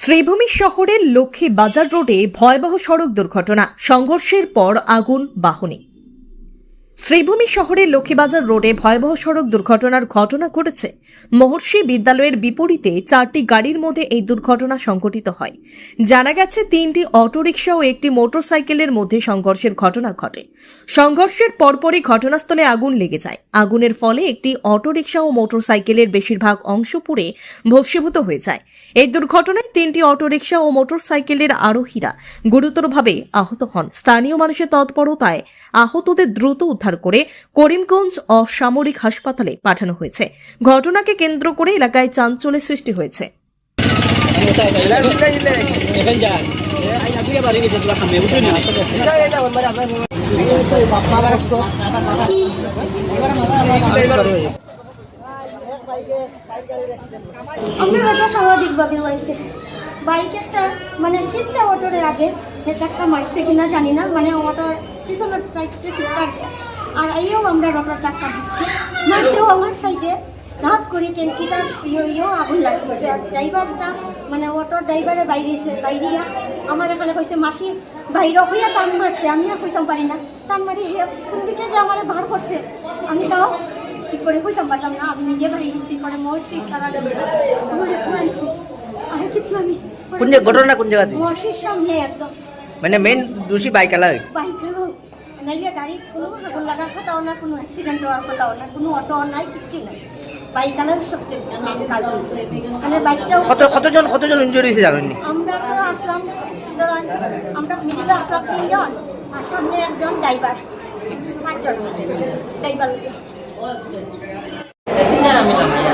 শ্রীভূমি শহরের লক্ষ্মী বাজার রোডে ভয়াবহ সড়ক দুর্ঘটনা, সংঘর্ষের পর আগুন বাহনে। শ্রীভূমি শহরের লক্ষ্মীবাজার রোডে ভয়াবহ সড়ক দুর্ঘটনার ঘটনা ঘটেছে। মহর্ষি বিদ্যালয়ের বিপরীতে 4টি গাড়ির মধ্যে এই দুর্ঘটনা সংঘটিত হয়। জানা গেছে 3টি অটোরিকশা ও একটি মোটরসাইকেলের মধ্যে সংঘর্ষের ঘটনা ঘটে। সংঘর্ষের পরপরই ঘটনাস্থলে আগুন লেগে যায়। আগুনের ফলে একটি অটোরিকশা ও মোটরসাইকেলের বেশিরভাগ অংশ পুড়ে ভস্মীভূত হয়ে যায়। এই দুর্ঘটনায় 3টি অটোরিকশা ও মোটরসাইকেলের আরোহীরা গুরুতরভাবে আহত হন। স্থানীয় মানুষের তৎপরতায় আহতদের দ্রুত উদ্ধার করে করিমগঞ্জ অসামরিক হাসপাতালে পাঠানো হয়েছে। ঘটনাকে কেন্দ্র করে এলাকায় চাঞ্চল্যের সৃষ্টি হয়েছে। স্বাভাবিকভাবে হয়েছে। বাইক একটা মানে 3টা অটোর আগে ধাক্কা মারছে কিনা জানি না, মানে অটোর পিছনের বাইকতে চিৎকার দেয় আর আইও আমরা অটোর ধাক্কা দিচ্ছি, মারতেও আমার সাইডে ধাপ করে ট্যাঙ্কিটার আগুন লাগছে। আর ড্রাইভারটা মানে অটোর ড্রাইভারে বাইরে আমার এখানে কইছে মাসি বাইরে হইয়া টান মারছে, আমি আর কইতাম পারি না, টান মারি কোন দিকে যে আমার বার করছে আমি তাও ঠিক করে কইতাম পারতাম না। আমি নিজে বাড়ি গেছি পরে মহর্ষি তারা আর কিছু আমি কোন যে ঘটনা কোন জায়গা থেকে? মহর্ষির সামনে একদম, মানে মেইন দোষী বাইকালা। বাইকেরও নাইলে গাড়ি কোনো আগুন লাগার কথাও না, কোনো অ্যাক্সিডেন্ট হওয়ার কথাও না, কোনো অটো নাই, কিচ্ছু নাই। বাইকালার সবচেয়ে মেন কালপিট। মানে বাইকটাও কতজন ইনজুরি হয়েছে জানেননি? আমরা তো আসলাম, ধরেন আমরা মিডিলে আসলাম 3 জন আর সামনে একজন ড্রাইভার, 5 জন ড্রাইভার। প্যাসেঞ্জার আমি লামাইয়া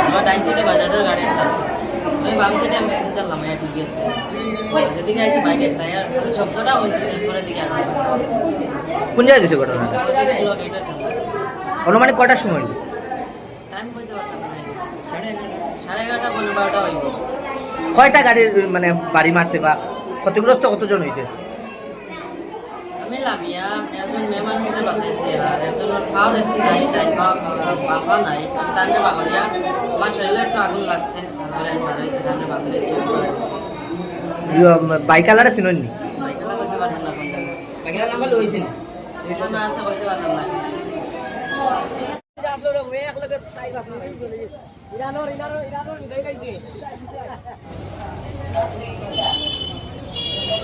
আমার ডাইন সাইডে বাজাজের গাড়ি একটা আছে, আমি বাম সাইডে আমি প্যাসেঞ্জার লামাইয়া ঢুকে আছে। যেদিকে আছে বাইকের টায়ার শব্দটা হয়েছে, এরপরে দিকে আসবে কোন জায়গায় দিয়েছে ঘটনা? স্কুল গেটের সামনে। অনুমানিক কটার সময়? টাইম বলতে পারতাম না, 11:30 পনেরো 12টা হইব। কয়টা গাড়ির মানে বাড়ি মারছে বা ক্ষতিগ্রস্ত কতজন হয়েছে? আমি লামিয়া একজন মেহমান হিসেবে বাঁচাইছি আর একজন পাওয়া যাচ্ছে নাই, তাই পাওয়া নাই। আমি টাইমে বাবারিয়া আমার শরীরে একটু আগুন লাগছে, তারপরে আমি বার হয়েছি টাইমে বাবারিয়া দিয়ে বাইকালারা চিননি? বাইকেলা বলতে পারতাম না কোন জায়গায় বাইকালার নাম্বার লইছে না? না আছে বলতে পারতাম না।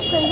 সেই